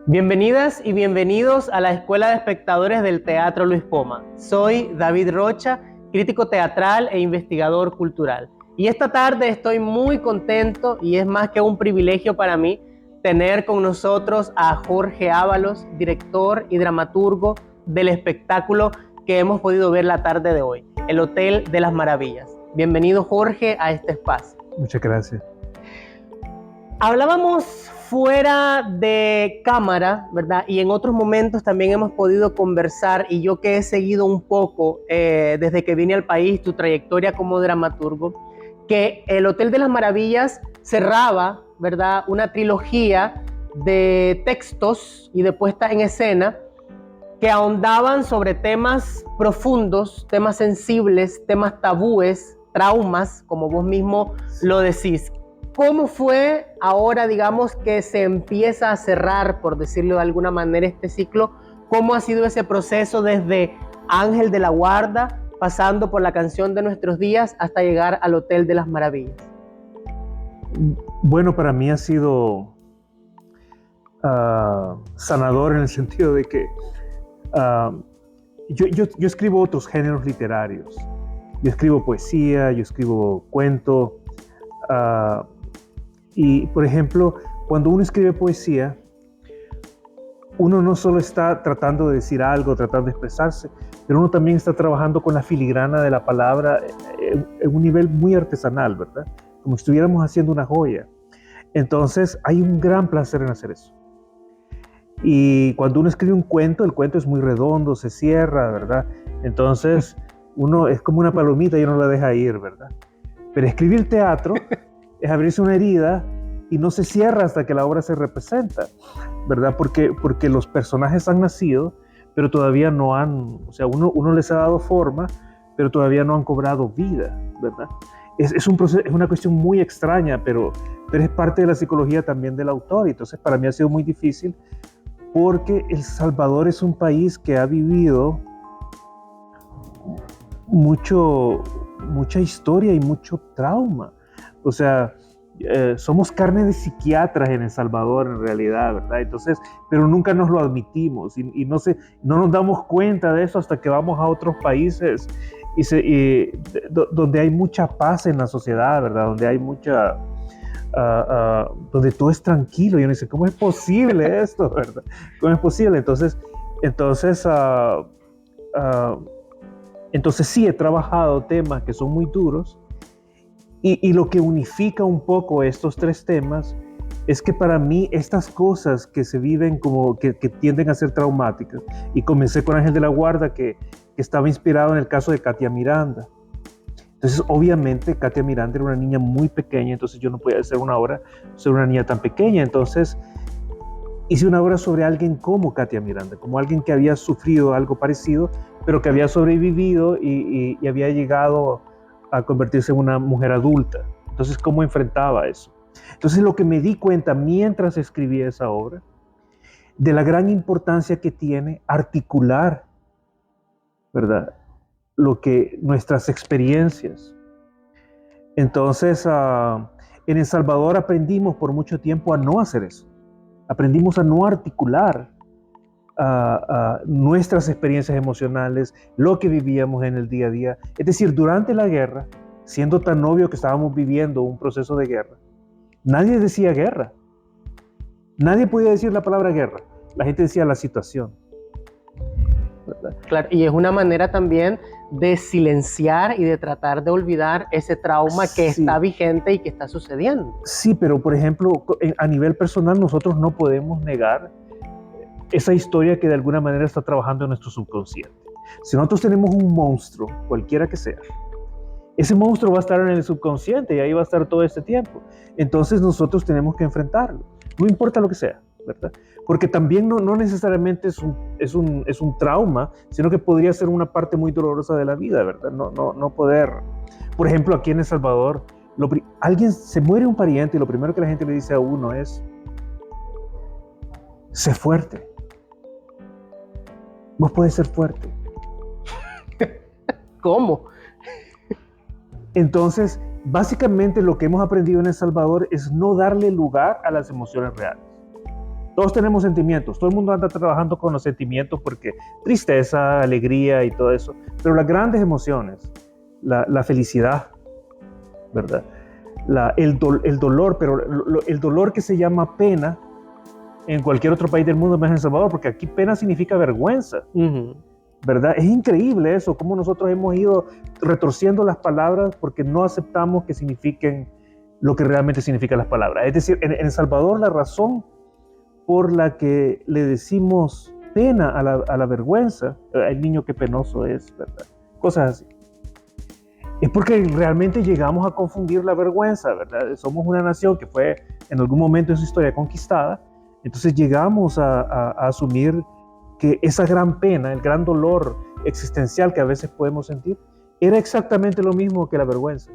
Bienvenidas y bienvenidos a la Escuela de Espectadores del Teatro Luis Poma. Soy David Rocha, crítico teatral e investigador cultural. Y esta tarde estoy muy contento y es más que un privilegio para mí tener con nosotros a Jorge Ábalos, director y dramaturgo del espectáculo que hemos podido ver la tarde de hoy, El Hotel de las Maravillas. Bienvenido, Jorge, a este espacio. Muchas gracias. Hablábamos fuera de cámara, ¿verdad? Y en otros momentos también hemos podido conversar, y yo que he seguido un poco desde que vine al país tu trayectoria como dramaturgo, que El Hotel de las Maravillas cerraba, ¿verdad?, una trilogía de textos y de puesta en escena que ahondaban sobre temas profundos, temas sensibles, temas tabúes, traumas, como vos mismo lo decís. ¿Cómo fue ahora, digamos, que se empieza a cerrar, por decirlo de alguna manera, este ciclo? ¿Cómo ha sido ese proceso desde Ángel de la Guarda, pasando por la Canción de Nuestros Días, hasta llegar al Hotel de las Maravillas? Bueno, para mí ha sido sanador en el sentido de que yo escribo otros géneros literarios. Yo escribo poesía, yo escribo cuento. Y, por ejemplo, cuando uno escribe poesía, uno no solo está tratando de decir algo, tratando de expresarse, pero uno también está trabajando con la filigrana de la palabra en un nivel muy artesanal, ¿verdad? Como si estuviéramos haciendo una joya. Entonces, hay un gran placer en hacer eso. Y cuando uno escribe un cuento, el cuento es muy redondo, se cierra, ¿verdad? Entonces, uno es como una palomita y uno la deja ir, ¿verdad? Pero escribir teatro es abrirse una herida y no se cierra hasta que la obra se representa, ¿verdad? Porque los personajes han nacido, pero todavía no han, o sea, uno les ha dado forma, pero todavía no han cobrado vida, ¿verdad? Es un proceso, es una cuestión muy extraña, pero es parte de la psicología también del autor. Y entonces para mí ha sido muy difícil porque El Salvador es un país que ha vivido mucha historia y mucho trauma. O sea, somos carne de psiquiatras en El Salvador en realidad, ¿verdad? Entonces, pero nunca nos lo admitimos y no nos damos cuenta de eso hasta que vamos a otros países donde hay mucha paz en la sociedad, ¿verdad? Donde hay donde todo es tranquilo y uno dice, ¿cómo es posible esto, verdad? ¿Cómo es posible? Entonces sí he trabajado temas que son muy duros y lo que unifica un poco estos tres temas es que para mí estas cosas que se viven como que tienden a ser traumáticas, y comencé con Ángel de la Guarda que estaba inspirado en el caso de Katia Miranda. Entonces obviamente Katia Miranda era una niña muy pequeña, entonces yo no podía hacer una obra sobre una niña tan pequeña, entonces hice una obra sobre alguien como Katia Miranda, como alguien que había sufrido algo parecido, pero que había sobrevivido y había llegado a convertirse en una mujer adulta. Entonces, ¿cómo enfrentaba eso? Entonces, lo que me di cuenta mientras escribía esa obra, de la gran importancia que tiene articular, ¿verdad?, nuestras experiencias. Entonces, en El Salvador aprendimos por mucho tiempo a no hacer eso. Aprendimos a no articular nuestras experiencias emocionales, lo que vivíamos en el día a día. Es decir, durante la guerra, siendo tan obvio que estábamos viviendo un proceso de guerra, nadie decía guerra. Nadie podía decir la palabra guerra. La gente decía la situación, ¿verdad? Claro, y es una manera también de silenciar y de tratar de olvidar ese trauma que está vigente y que está sucediendo. Sí, pero por ejemplo, a nivel personal nosotros no podemos negar esa historia que de alguna manera está trabajando en nuestro subconsciente. Si nosotros tenemos un monstruo, cualquiera que sea, ese monstruo va a estar en el subconsciente y ahí va a estar todo este tiempo. Entonces nosotros tenemos que enfrentarlo, no importa lo que sea, ¿verdad? Porque también no necesariamente es un trauma, sino que podría ser una parte muy dolorosa de la vida, ¿verdad? No poder. Por ejemplo, aquí en El Salvador, alguien se muere un pariente y lo primero que la gente le dice a uno es, sé fuerte. Vos podés ser fuerte. ¿Cómo? Entonces, básicamente lo que hemos aprendido en El Salvador es no darle lugar a las emociones reales. Todos tenemos sentimientos, todo el mundo anda trabajando con los sentimientos porque tristeza, alegría y todo eso, pero las grandes emociones, la felicidad, ¿verdad? El dolor, pero el dolor que se llama pena en cualquier otro país del mundo, más en El Salvador, porque aquí pena significa vergüenza, ¿verdad? Es increíble eso, cómo nosotros hemos ido retorciendo las palabras porque no aceptamos que signifiquen lo que realmente significan las palabras. Es decir, en El Salvador la razón por la que le decimos pena a la vergüenza, el niño que penoso es, ¿verdad? Cosas así. Es porque realmente llegamos a confundir la vergüenza, ¿verdad? Somos una nación que fue en algún momento en su historia conquistada, entonces llegamos a asumir que esa gran pena, el gran dolor existencial que a veces podemos sentir, era exactamente lo mismo que la vergüenza.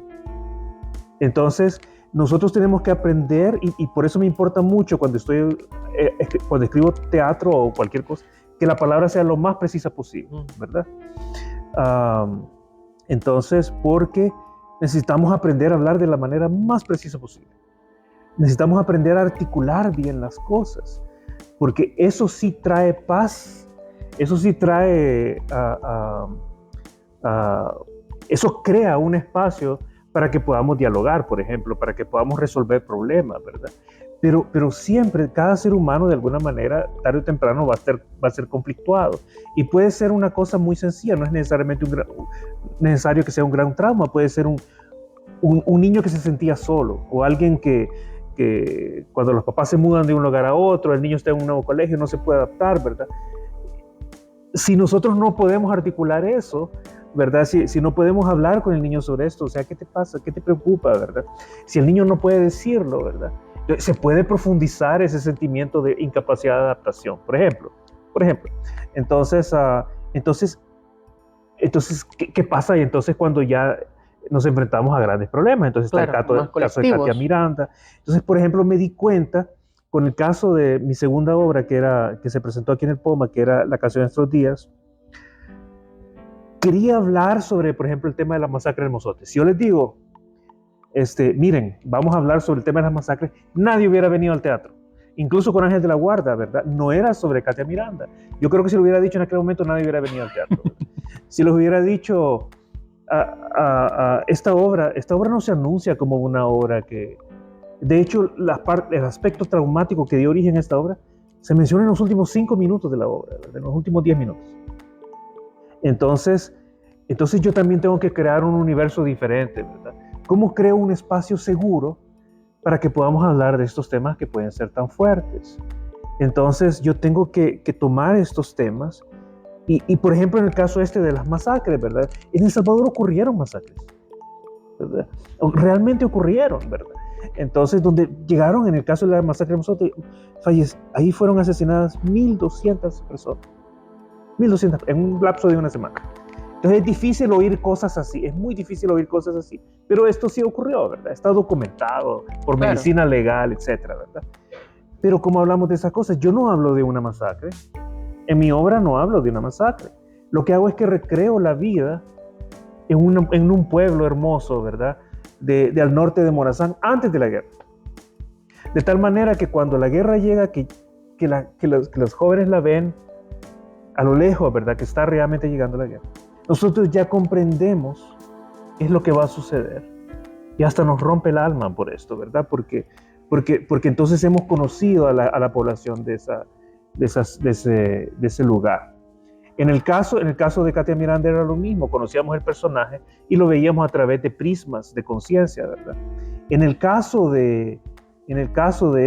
Entonces, nosotros tenemos que aprender, y por eso me importa mucho cuando escribo teatro o cualquier cosa, que la palabra sea lo más precisa posible, ¿verdad? Entonces, porque necesitamos aprender a hablar de la manera más precisa posible. Necesitamos aprender a articular bien las cosas, porque eso sí trae paz, eso sí trae, eso crea un espacio para que podamos dialogar, por ejemplo, para que podamos resolver problemas, ¿verdad? Pero siempre, cada ser humano de alguna manera, tarde o temprano va a ser conflictuado. Y puede ser una cosa muy sencilla, no es necesariamente necesario que sea un gran trauma, puede ser un niño que se sentía solo, o alguien que cuando los papás se mudan de un lugar a otro, el niño está en un nuevo colegio, no se puede adaptar, ¿verdad? Si nosotros no podemos articular eso, ¿verdad? Si no podemos hablar con el niño sobre esto, o sea, ¿qué te pasa? ¿Qué te preocupa, verdad? Si el niño no puede decirlo, ¿verdad? Se puede profundizar ese sentimiento de incapacidad de adaptación, por ejemplo. Entonces, ¿qué pasa? Y entonces cuando ya nos enfrentamos a grandes problemas, entonces está el caso de Katia Miranda. Entonces, por ejemplo, me di cuenta con el caso de mi segunda obra que se presentó aquí en el POMA, que era La canción de nuestros días. Quería hablar sobre, por ejemplo, el tema de la masacre del Mozote. Si yo les digo, miren, vamos a hablar sobre el tema de las masacres, nadie hubiera venido al teatro. Incluso con Ángel de la Guarda, ¿verdad? No era sobre Katia Miranda. Yo creo que si lo hubiera dicho en aquel momento, nadie hubiera venido al teatro. Si les hubiera dicho, esta obra no se anuncia como una obra que... De hecho, el aspecto traumático que dio origen a esta obra se menciona en los últimos 5 minutos de la obra, ¿verdad? En los últimos 10 minutos. Entonces yo también tengo que crear un universo diferente, ¿verdad? ¿Cómo creo un espacio seguro para que podamos hablar de estos temas que pueden ser tan fuertes? Entonces yo tengo que tomar estos temas y, por ejemplo, en el caso de las masacres, ¿verdad? En El Salvador ocurrieron masacres, ¿verdad? Realmente ocurrieron, ¿verdad? Entonces, donde llegaron, en el caso de la masacre de Mozote, ahí fueron asesinadas 1.200 personas. 1.200 en un lapso de una semana. Entonces es difícil oír cosas así, es muy difícil oír cosas así, pero esto sí ocurrió, ¿verdad? Está documentado por medicina legal, etcétera, ¿verdad? Pero como hablamos de esas cosas, yo no hablo de una masacre, en mi obra no hablo de una masacre, lo que hago es que recreo la vida en un pueblo hermoso, ¿verdad? De al norte de Morazán, antes de la guerra. De tal manera que cuando la guerra llega, que los jóvenes la ven a lo lejos, ¿verdad? Que está realmente llegando la guerra. Nosotros ya comprendemos qué es lo que va a suceder. Y hasta nos rompe el alma por esto, ¿verdad? Porque entonces hemos conocido a la población de ese lugar. En el caso de Katia Miranda era lo mismo, conocíamos el personaje y lo veíamos a través de prismas de conciencia, ¿verdad? En el caso de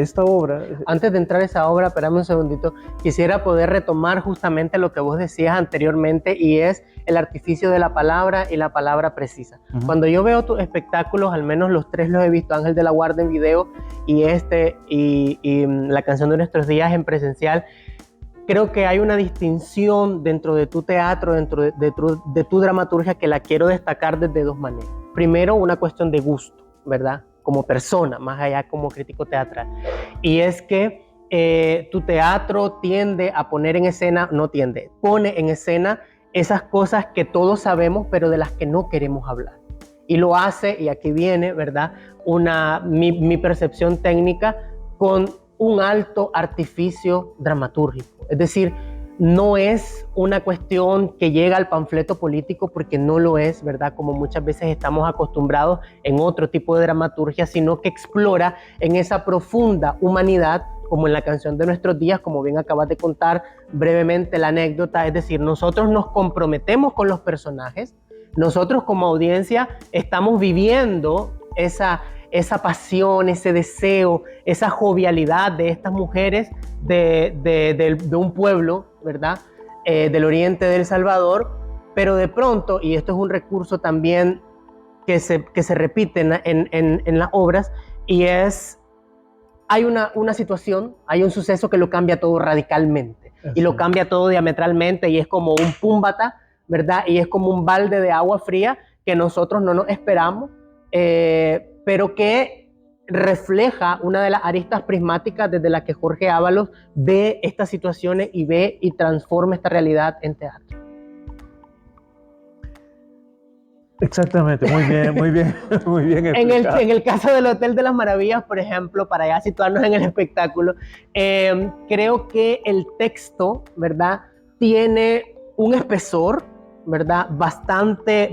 esta obra... Antes de entrar a esa obra, espérame un segundito, quisiera poder retomar justamente lo que vos decías anteriormente y es el artificio de la palabra y la palabra precisa. Cuando yo veo tus espectáculos, al menos los 3 los he visto, Ángel de la Guarda en video y La canción de nuestros días en presencial, creo que hay una distinción dentro de tu teatro, dentro de tu dramaturgia que la quiero destacar desde 2 maneras. Primero, una cuestión de gusto, ¿verdad? Como persona, más allá como crítico teatral. Y es que tu teatro tiende a poner en escena, pone en escena esas cosas que todos sabemos, pero de las que no queremos hablar. Y lo hace, y aquí viene, ¿verdad? Mi percepción técnica con un alto artificio dramatúrgico. Es decir, no es una cuestión que llega al panfleto político, porque no lo es, ¿verdad? Como muchas veces estamos acostumbrados en otro tipo de dramaturgia, sino que explora en esa profunda humanidad, como en la canción de nuestros días, como bien acabas de contar brevemente la anécdota. Es decir, nosotros nos comprometemos con los personajes, nosotros como audiencia estamos viviendo esa pasión, ese deseo, esa jovialidad de estas mujeres de un pueblo, ¿verdad? Del oriente de El Salvador, pero de pronto, y esto es un recurso también que se repite en las obras, y es, hay una situación, hay un suceso que lo cambia todo radicalmente, y lo cambia todo diametralmente, y es como un púmbata, ¿verdad? Y es como un balde de agua fría que nosotros no nos esperamos, pero que refleja una de las aristas prismáticas desde la que Jorge Ábalos ve estas situaciones y ve y transforma esta realidad en teatro. Exactamente, muy bien, muy bien, muy bien explicado. En el caso del Hotel de las Maravillas, por ejemplo, para ya situarnos en el espectáculo, creo que el texto, ¿verdad?, tiene un espesor, ¿verdad?, bastante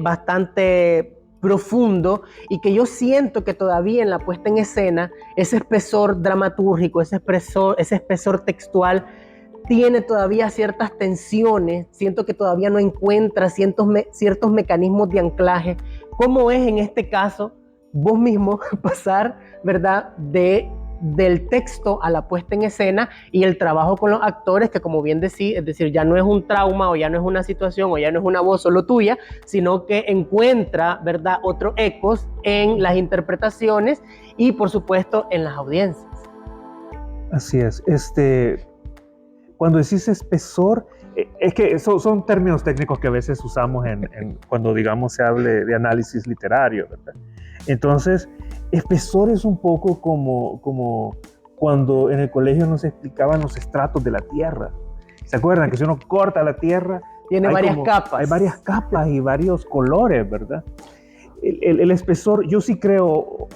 profundo, y que yo siento que todavía en la puesta en escena, ese espesor dramatúrgico, ese espesor textual, tiene todavía ciertas tensiones. Siento que todavía no encuentra ciertos mecanismos de anclaje. ¿Cómo es en este caso vos mismo pasar, ¿verdad?, del texto a la puesta en escena, y el trabajo con los actores, que como bien decís, es decir, ya no es un trauma, o ya no es una situación, o ya no es una voz solo tuya, sino que encuentra, ¿verdad?, otros ecos en las interpretaciones y por supuesto en las audiencias? Así es. Cuando decís espesor, es que son términos técnicos que a veces usamos cuando, digamos, se hable de análisis literario, ¿verdad? Entonces, espesor es un poco como cuando en el colegio nos explicaban los estratos de la Tierra. ¿Se acuerdan? Que si uno corta la Tierra, tiene varias capas. Hay varias capas y varios colores, ¿verdad? El espesor, yo sí creo,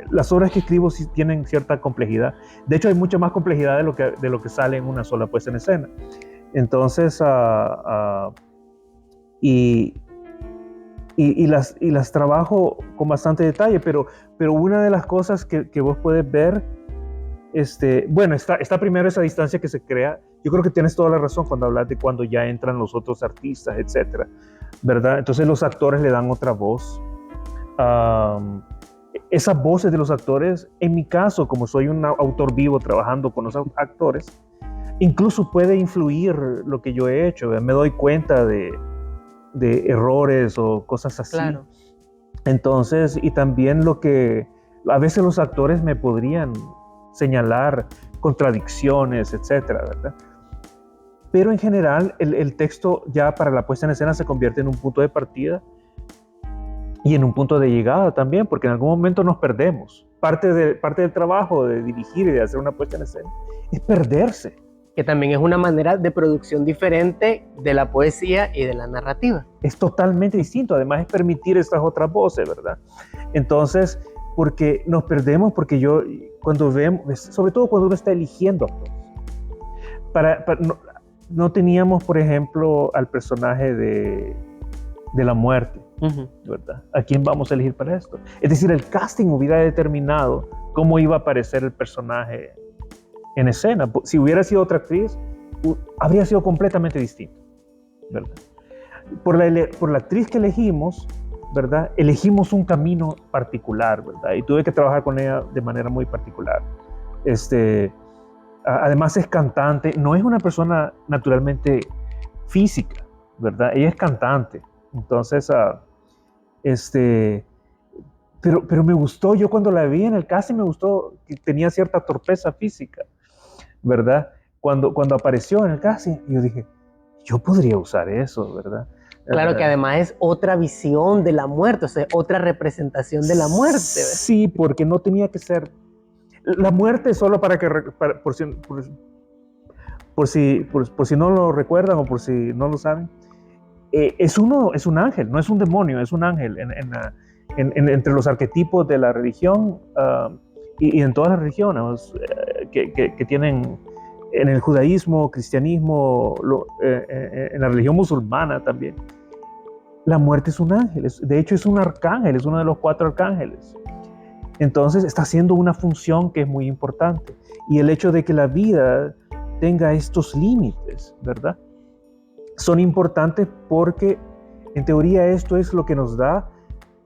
las obras que escribo sí tienen cierta complejidad. De hecho, hay mucha más complejidad de lo que sale en una sola puesta en escena. Entonces, las trabajo con bastante detalle, pero una de las cosas que vos puedes ver, bueno, está primero esa distancia que se crea. Yo creo que tienes toda la razón cuando hablas de cuando ya entran los otros artistas, etcétera, ¿verdad? Entonces los actores le dan otra voz. Esas voces de los actores, en mi caso, como soy un autor vivo trabajando con los actores, incluso puede influir lo que yo he hecho. Me doy cuenta de errores o cosas así. Claro. Entonces, y también lo que a veces los actores me podrían señalar contradicciones, etcétera, ¿verdad? Pero en general, el texto ya para la puesta en escena se convierte en un punto de partida y en un punto de llegada también, porque en algún momento nos perdemos. Parte del trabajo de dirigir y de hacer una puesta en escena es perderse. Que también es una manera de producción diferente de la poesía y de la narrativa. Es totalmente distinto. Además es permitir estas otras voces, ¿verdad? Entonces, porque nos perdemos, porque cuando vemos, sobre todo cuando uno está eligiendo actores, no teníamos, por ejemplo, al personaje de la muerte, ¿verdad? ¿A quién vamos a elegir para esto? Es decir, el casting hubiera determinado cómo iba a aparecer el personaje en escena. Si hubiera sido otra actriz, habría sido completamente distinto, ¿verdad? Por la actriz que elegimos, ¿verdad? Elegimos un camino particular, ¿verdad? Y tuve que trabajar con ella de manera muy particular. Además es cantante, no es una persona naturalmente física, ¿verdad? Ella es cantante. Entonces, pero me gustó, yo cuando la vi en el casting me gustó que tenía cierta torpeza física, ¿verdad? Cuando apareció en el casting, yo dije, yo podría usar eso, ¿verdad? Claro que además es otra visión de la muerte, o sea, otra representación de la muerte, ¿verdad? Sí, porque no tenía que ser la muerte solo por si no lo recuerdan o por si no lo saben. Es un ángel, no es un demonio, es un ángel entre los arquetipos de la religión y en todas las religiones. que tienen en el judaísmo, cristianismo, en la religión musulmana también. La muerte es un ángel, de hecho es un arcángel, es uno de los 4 arcángeles. Entonces está haciendo una función que es muy importante. Y el hecho de que la vida tenga estos límites, ¿verdad? Son importantes porque en teoría esto es lo que nos da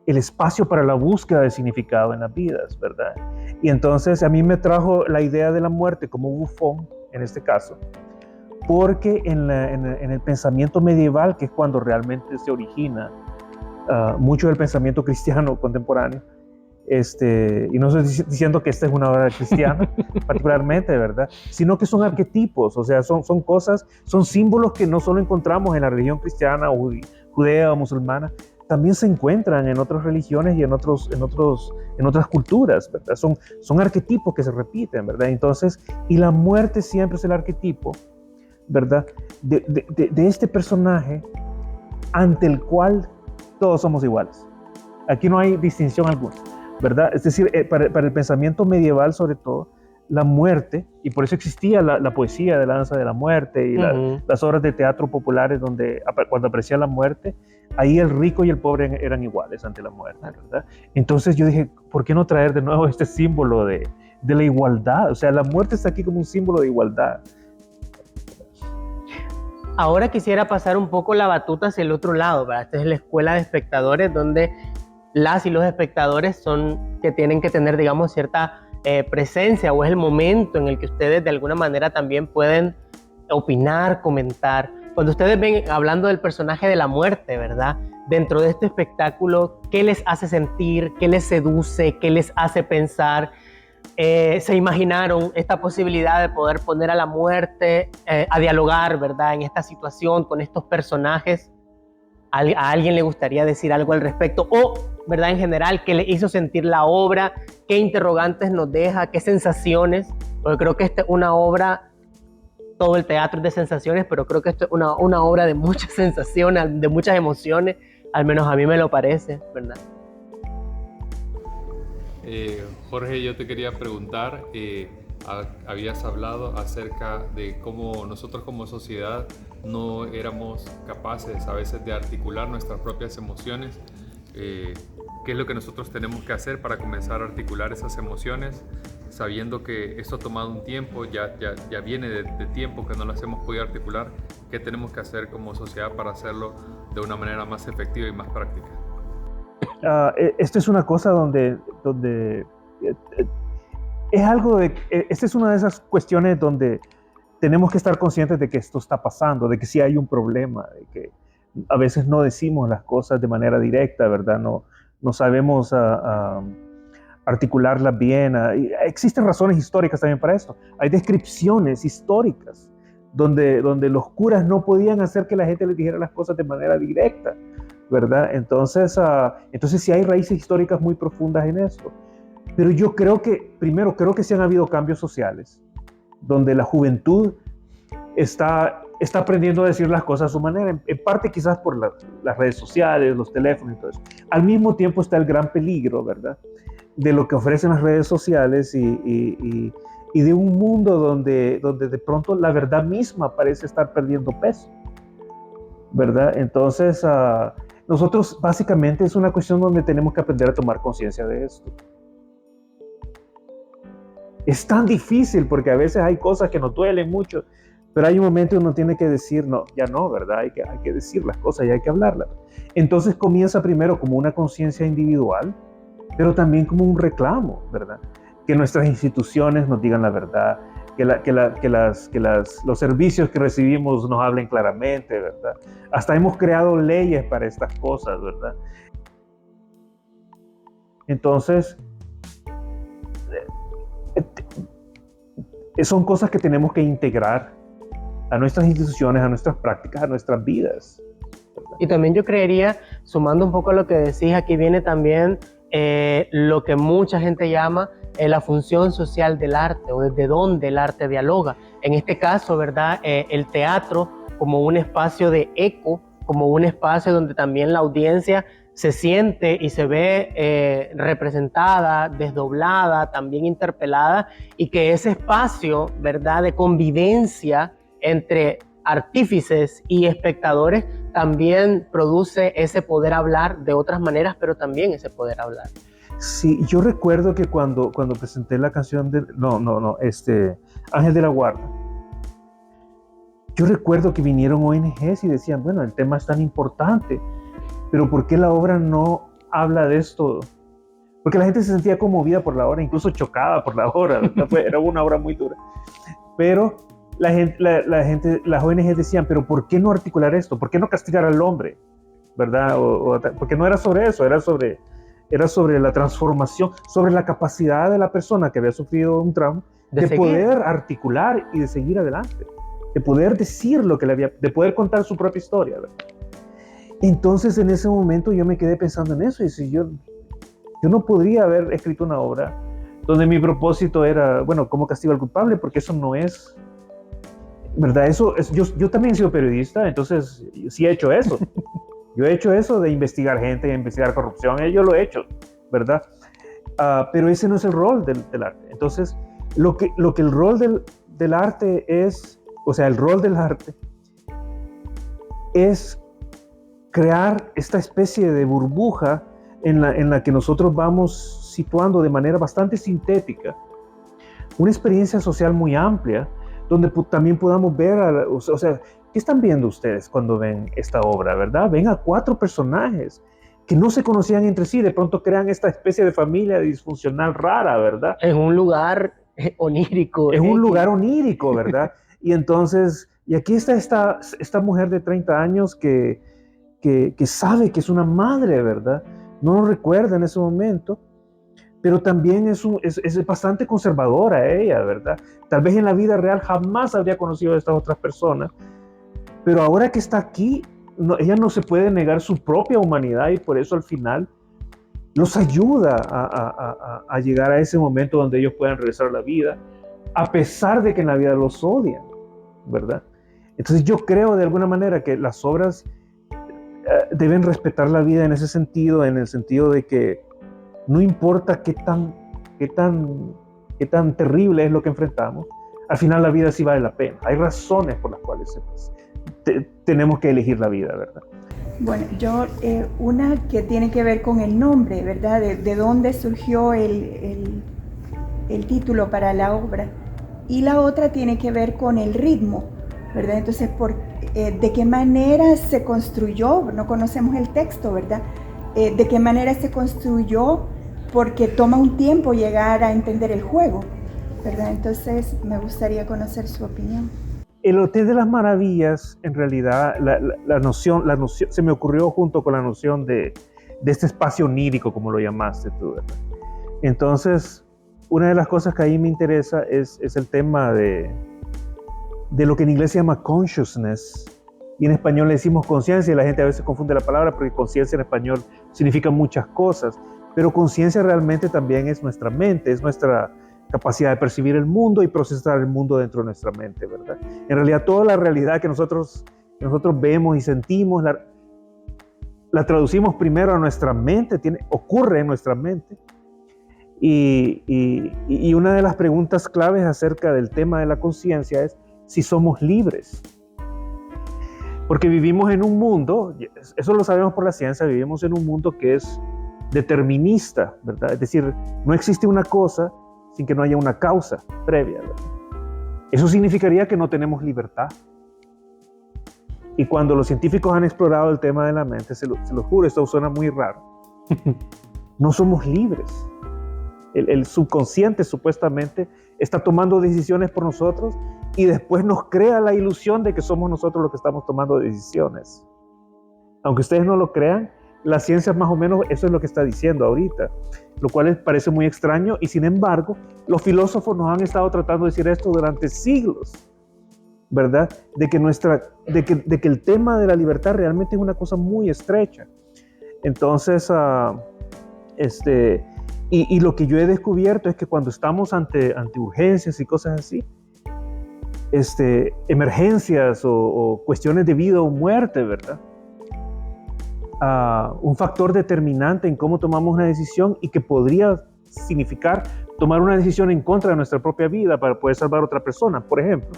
el espacio para la búsqueda de significado en las vidas, ¿verdad? Y entonces a mí me trajo la idea de la muerte como bufón, en este caso, porque en el pensamiento medieval, que es cuando realmente se origina mucho del pensamiento cristiano contemporáneo, y no estoy diciendo que esta es una obra cristiana particularmente, ¿verdad? Sino que son arquetipos, o sea, son cosas, son símbolos que no solo encontramos en la religión cristiana o judea o musulmana, también se encuentran en otras religiones y en otras culturas, ¿verdad? Son arquetipos que se repiten, ¿verdad? Entonces, y la muerte siempre es el arquetipo, ¿verdad? De este personaje ante el cual todos somos iguales. Aquí no hay distinción alguna, ¿verdad? Es decir, para el pensamiento medieval sobre todo, la muerte, y por eso existía la poesía de la danza de la muerte y las obras de teatro populares donde cuando aparecía la muerte, ahí el rico y el pobre eran iguales ante la muerte, ¿verdad? Entonces yo dije, ¿por qué no traer de nuevo este símbolo de la igualdad? O sea, la muerte está aquí como un símbolo de igualdad. Ahora quisiera pasar un poco la batuta hacia el otro lado, ¿verdad? Esta es la escuela de espectadores donde las y los espectadores son que tienen que tener, digamos, cierta presencia, o es el momento en el que ustedes de alguna manera también pueden opinar, comentar. Cuando ustedes ven, hablando del personaje de la muerte, ¿verdad? Dentro de este espectáculo, ¿qué les hace sentir? ¿Qué les seduce? ¿Qué les hace pensar? Se imaginaron esta posibilidad de poder poner a la muerte a dialogar, ¿verdad? En esta situación con estos personajes. ¿A alguien le gustaría decir algo al respecto? O, ¿verdad? En general, ¿qué le hizo sentir la obra? ¿Qué interrogantes nos deja? ¿Qué sensaciones? Porque creo que esta es una obra, todo el teatro es de sensaciones, pero creo que esto es una obra de muchas sensaciones, de muchas emociones, al menos a mí me lo parece, ¿verdad? Jorge, yo te quería preguntar, habías hablado acerca de cómo nosotros como sociedad no éramos capaces a veces de articular nuestras propias emociones. ¿Qué es lo que nosotros tenemos que hacer para comenzar a articular esas emociones, sabiendo que esto ha tomado un tiempo, ya viene de tiempo que no las hemos podido articular? ¿Qué tenemos que hacer como sociedad para hacerlo de una manera más efectiva y más práctica? Esto es una cosa donde es algo esta es una de esas cuestiones donde tenemos que estar conscientes de que esto está pasando, de que sí hay un problema, de que a veces no decimos las cosas de manera directa, ¿verdad? No sabemos articularlas bien. Existen razones históricas también para esto. Hay descripciones históricas donde los curas no podían hacer que la gente les dijera las cosas de manera directa, ¿verdad? Entonces sí hay raíces históricas muy profundas en esto. Pero yo creo que sí han habido cambios sociales, donde la juventud está aprendiendo a decir las cosas a su manera, en parte quizás por las redes sociales, los teléfonos y todo eso. Al mismo tiempo está el gran peligro, ¿verdad?, de lo que ofrecen las redes sociales y de un mundo donde de pronto la verdad misma parece estar perdiendo peso, ¿verdad? Entonces, nosotros básicamente es una cuestión donde tenemos que aprender a tomar conciencia de esto. Es tan difícil porque a veces hay cosas que nos duelen mucho, pero hay un momento donde uno tiene que decir, no, ya no, ¿verdad? Hay que decir las cosas y hay que hablarlas. Entonces comienza primero como una conciencia individual, pero también como un reclamo, ¿verdad? Que nuestras instituciones nos digan la verdad, que los servicios que recibimos nos hablen claramente, ¿verdad? Hasta hemos creado leyes para estas cosas, ¿verdad? Entonces, son cosas que tenemos que integrar a nuestras instituciones, a nuestras prácticas, a nuestras vidas, ¿verdad? Y también yo creería, sumando un poco a lo que decís, aquí viene también lo que mucha gente llama la función social del arte, o desde donde el arte dialoga. En este caso, ¿verdad? El teatro como un espacio de eco, como un espacio donde también la audiencia se siente y se ve representada, desdoblada, también interpelada, y que ese espacio, ¿verdad?, de convivencia entre artífices y espectadores también produce ese poder hablar de otras maneras, pero también ese poder hablar. Sí, yo recuerdo que cuando presenté la canción de... Ángel de la Guarda, yo recuerdo que vinieron ONGs y decían, bueno, el tema es tan importante, pero ¿por qué la obra no habla de esto? Porque la gente se sentía conmovida por la obra, incluso chocada por la obra, era una obra muy dura. Pero las ONGs decían, pero ¿por qué no articular esto? ¿Por qué no castigar al hombre? ¿Verdad? Porque no era sobre eso, era sobre la transformación, sobre la capacidad de la persona que había sufrido un trauma de poder articular y de seguir adelante, de poder decir lo que le había, de poder contar su propia historia, ¿verdad? Entonces en ese momento yo me quedé pensando en eso y si yo no podría haber escrito una obra donde mi propósito era, bueno, ¿cómo castigo al culpable? Porque eso no es, ¿verdad? Yo también he sido periodista, entonces sí he hecho eso. Yo he hecho eso de investigar gente, de investigar corrupción, yo lo he hecho, ¿verdad? Pero ese no es el rol del arte. Entonces, lo que el rol del arte es, o sea, el rol del arte es crear esta especie de burbuja en la que nosotros vamos situando de manera bastante sintética una experiencia social muy amplia, donde también podamos ver, o sea, ¿qué están viendo ustedes cuando ven esta obra, verdad? Ven a 4 personajes que no se conocían entre sí, de pronto crean esta especie de familia disfuncional rara, ¿verdad? En un lugar onírico. Es un lugar onírico, ¿verdad? Y entonces, y aquí está esta mujer de 30 años que sabe que es una madre, ¿verdad? No lo recuerda en ese momento, pero también es bastante conservadora ella, ¿verdad? Tal vez en la vida real jamás habría conocido a estas otras personas, pero ahora que está aquí, ella no se puede negar su propia humanidad y por eso al final los ayuda a llegar a ese momento donde ellos puedan regresar a la vida, a pesar de que en la vida los odian, ¿verdad? Entonces yo creo de alguna manera que las obras deben respetar la vida en ese sentido, en el sentido de que no importa qué tan terrible es lo que enfrentamos, al final la vida sí vale la pena. Hay razones por las cuales tenemos que elegir la vida, ¿verdad? Bueno, una que tiene que ver con el nombre, ¿verdad? De dónde surgió el título para la obra. Y la otra tiene que ver con el ritmo, ¿verdad? Entonces, ¿de qué manera se construyó? No conocemos el texto, ¿verdad? ¿De qué manera se construyó? Porque toma un tiempo llegar a entender el juego, ¿verdad? Entonces, me gustaría conocer su opinión. El Hotel de las Maravillas, en realidad, la noción se me ocurrió junto con la noción de este espacio onírico, como lo llamaste tú, ¿verdad? Entonces, una de las cosas que ahí me interesa es el tema de lo que en inglés se llama consciousness, y en español le decimos conciencia, y la gente a veces confunde la palabra porque conciencia en español significa muchas cosas, pero conciencia realmente también es nuestra mente, es nuestra capacidad de percibir el mundo y procesar el mundo dentro de nuestra mente, ¿verdad? En realidad toda la realidad que nosotros vemos y sentimos, la traducimos primero a nuestra mente, ocurre en nuestra mente. Y una de las preguntas claves acerca del tema de la conciencia es si somos libres. Porque vivimos en un mundo, eso lo sabemos por la ciencia, vivimos en un mundo que es determinista, ¿verdad? Es decir, no existe una cosa sin que no haya una causa previa, ¿verdad? Eso significaría que no tenemos libertad. Y cuando los científicos han explorado el tema de la mente, se lo juro, esto suena muy raro, no somos libres. El subconsciente supuestamente está tomando decisiones por nosotros y después nos crea la ilusión de que somos nosotros los que estamos tomando decisiones. Aunque ustedes no lo crean, la ciencia más o menos eso es lo que está diciendo ahorita, lo cual parece muy extraño y sin embargo los filósofos nos han estado tratando de decir esto durante siglos, ¿verdad? De que el tema de la libertad realmente es una cosa muy estrecha. Entonces, y lo que yo he descubierto es que cuando estamos ante urgencias y cosas así, emergencias o cuestiones de vida o muerte, ¿verdad? un factor determinante en cómo tomamos una decisión y que podría significar tomar una decisión en contra de nuestra propia vida para poder salvar a otra persona, por ejemplo.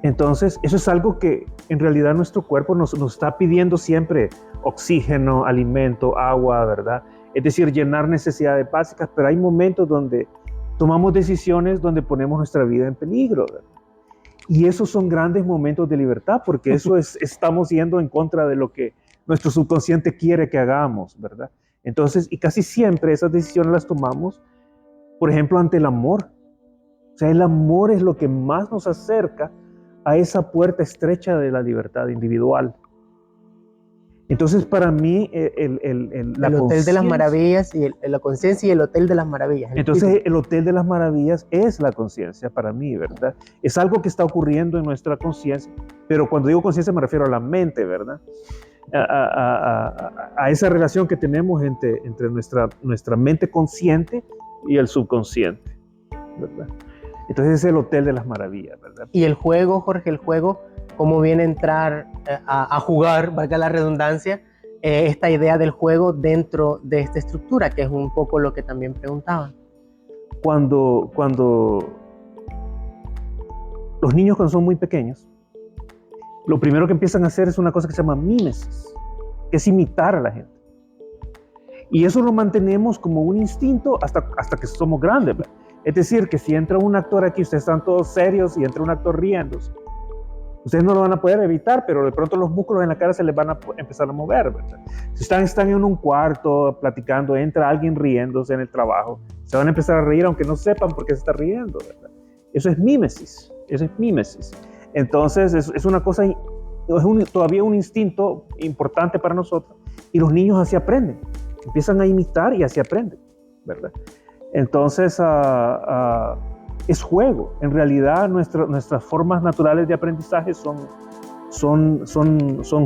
Entonces, eso es algo que en realidad nuestro cuerpo nos está pidiendo siempre: oxígeno, alimento, agua, ¿verdad? Es decir, llenar necesidades básicas, pero hay momentos donde tomamos decisiones donde ponemos nuestra vida en peligro, ¿verdad? Y esos son grandes momentos de libertad, porque eso estamos yendo en contra de lo que nuestro subconsciente quiere que hagamos, ¿verdad? Entonces, y casi siempre esas decisiones las tomamos, por ejemplo, ante el amor. O sea, el amor es lo que más nos acerca a esa puerta estrecha de la libertad individual. Entonces, para mí, el Hotel de las Maravillas, y la conciencia y el Hotel de las Maravillas. Entonces, el Hotel de las Maravillas es la conciencia para mí, ¿verdad? Es algo que está ocurriendo en nuestra conciencia, pero cuando digo conciencia me refiero a la mente, ¿verdad? A esa relación que tenemos entre nuestra mente consciente y el subconsciente, ¿verdad? Entonces es el Hotel de las Maravillas, ¿verdad? Y el juego, Jorge, el juego, cómo viene a entrar a jugar, valga la redundancia, esta idea del juego dentro de esta estructura, que es un poco lo que también preguntaba. Cuando los niños, cuando son muy pequeños, lo primero que empiezan a hacer es una cosa que se llama mímesis, que es imitar a la gente. Y eso lo mantenemos como un instinto hasta que somos grandes, ¿verdad? Es decir, que si entra un actor aquí, ustedes están todos serios y entra un actor riéndose, ustedes no lo van a poder evitar, pero de pronto los músculos en la cara se les van a empezar a mover, ¿verdad? Si están en un cuarto platicando, entra alguien riéndose en el trabajo, se van a empezar a reír aunque no sepan por qué se está riendo, ¿verdad? Eso es mímesis, Entonces es una cosa, todavía un instinto importante para nosotros, y los niños así aprenden, empiezan a imitar y así aprenden, ¿verdad? Entonces es juego. En realidad nuestras formas naturales de aprendizaje son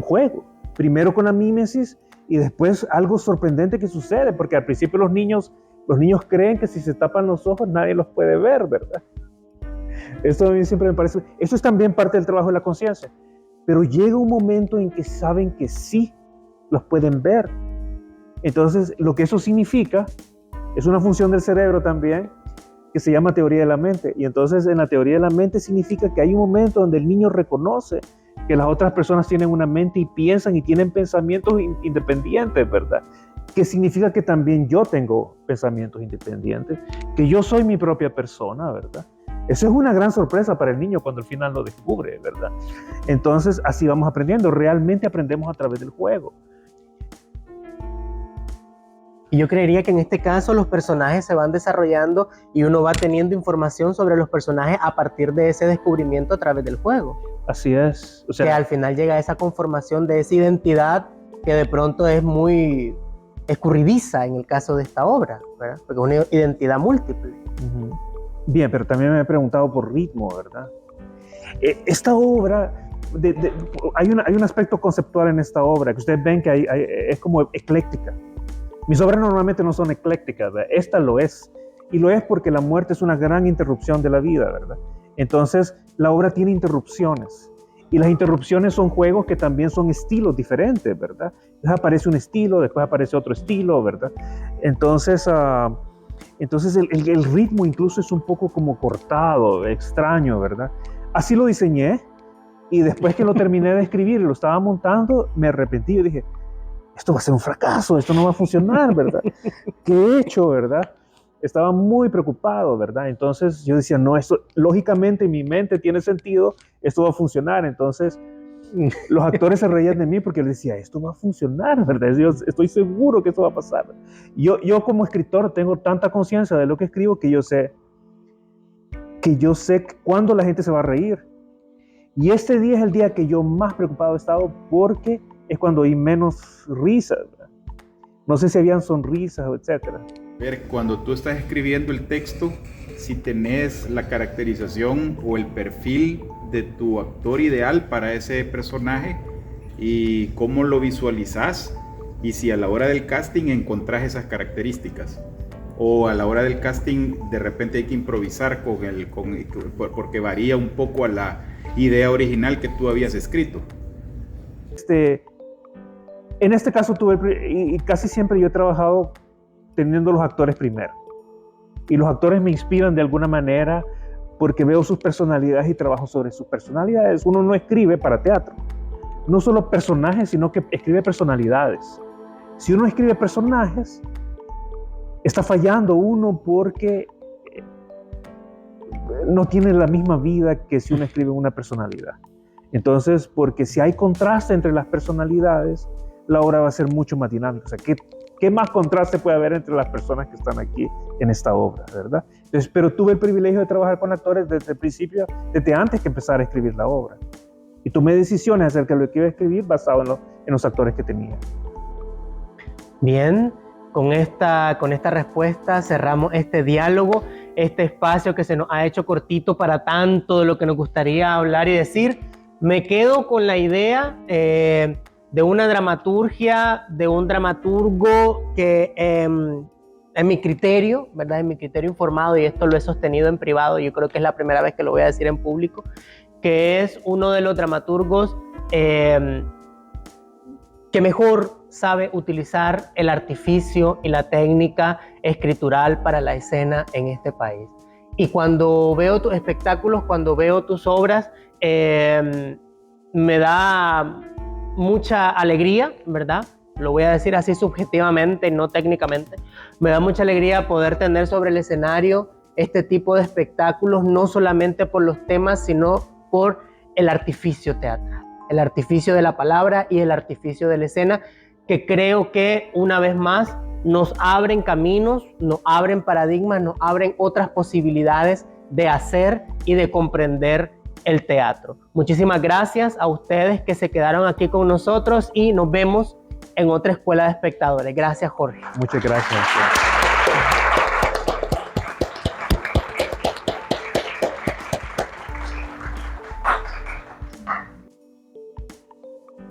juego. Primero con la mímesis y después algo sorprendente que sucede, porque al principio los niños creen que si se tapan los ojos nadie los puede ver, ¿verdad? Esto a mí siempre me parece, eso es también parte del trabajo de la conciencia, pero llega un momento en que saben que sí los pueden ver. Entonces lo que eso significa es una función del cerebro también que se llama teoría de la mente. Y entonces en la teoría de la mente significa que hay un momento donde el niño reconoce que las otras personas tienen una mente y piensan y tienen pensamientos independientes, ¿verdad? Que significa que también yo tengo pensamientos independientes, que yo soy mi propia persona, ¿verdad? Eso es una gran sorpresa para el niño cuando al final lo descubre, ¿verdad? Entonces así vamos aprendiendo, realmente aprendemos a través del juego. Y yo creería que en este caso los personajes se van desarrollando y uno va teniendo información sobre los personajes a partir de ese descubrimiento a través del juego. Así es. O sea, que al final llega a esa conformación de esa identidad que de pronto es muy escurridiza en el caso de esta obra, ¿verdad? Porque es una identidad múltiple. Uh-huh. Bien, pero también me he preguntado por ritmo, ¿verdad? Esta obra, hay un aspecto conceptual en esta obra que ustedes ven que es como ecléctica. Mis obras normalmente no son eclécticas, ¿verdad? Esta lo es. Y lo es porque la muerte es una gran interrupción de la vida, ¿verdad? Entonces, la obra tiene interrupciones. Y las interrupciones son juegos que también son estilos diferentes, ¿verdad? Entonces aparece un estilo, después aparece otro estilo, ¿verdad? Entonces el ritmo incluso es un poco como cortado, extraño, ¿verdad? Así lo diseñé. Y después que lo terminé de escribir y lo estaba montando, me arrepentí. Yo dije, esto va a ser un fracaso, esto no va a funcionar, ¿verdad? ¿Qué he hecho, verdad? Estaba muy preocupado, ¿verdad? Entonces yo decía, no, esto lógicamente en mi mente tiene sentido, esto va a funcionar. Entonces los actores se reían de mí porque les decía, esto va a funcionar, ¿verdad? Yo estoy seguro que esto va a pasar. Yo como escritor tengo tanta conciencia de lo que escribo que yo sé cuándo la gente se va a reír. Y este día es el día que yo más preocupado he estado porque es cuando hay menos risas, ¿verdad? No sé si habían sonrisas, etcétera. Ver, cuando tú estás escribiendo el texto, si tenés la caracterización o el perfil de tu actor ideal para ese personaje y cómo lo visualizás, y si a la hora del casting encontrás esas características o a la hora del casting de repente hay que improvisar porque varía un poco a la idea original que tú habías escrito. En este caso y casi siempre yo he trabajado teniendo los actores primero. Y los actores me inspiran de alguna manera porque veo sus personalidades y trabajo sobre sus personalidades. Uno no escribe para teatro, no solo personajes, sino que escribe personalidades. Si uno escribe personajes, está fallando uno porque no tiene la misma vida que si uno escribe una personalidad. Entonces, porque si hay contraste entre las personalidades, la obra va a ser mucho más dinámica. O sea, ¿qué más contraste puede haber entre las personas que están aquí en esta obra, verdad? Entonces, pero tuve el privilegio de trabajar con actores desde el principio, desde antes que empezara a escribir la obra. Y tomé decisiones acerca de lo que iba a escribir basado en los actores que tenía. Bien, con esta respuesta cerramos este diálogo, este espacio que se nos ha hecho cortito para tanto de lo que nos gustaría hablar y decir. Me quedo con la idea de una dramaturgia, de un dramaturgo que en mi criterio, ¿verdad? En mi criterio informado, y esto lo he sostenido en privado, yo creo que es la primera vez que lo voy a decir en público, que es uno de los dramaturgos que mejor sabe utilizar el artificio y la técnica escritural para la escena en este país. Y cuando veo tus espectáculos, cuando veo tus obras, me da mucha alegría, ¿verdad? Lo voy a decir así subjetivamente, no técnicamente. Me da mucha alegría poder tener sobre el escenario este tipo de espectáculos, no solamente por los temas, sino por el artificio teatral, el artificio de la palabra y el artificio de la escena, que creo que una vez más nos abren caminos, nos abren paradigmas, nos abren otras posibilidades de hacer y de comprender el teatro. Muchísimas gracias a ustedes que se quedaron aquí con nosotros y nos vemos en otra escuela de espectadores. Gracias, Jorge. Muchas gracias.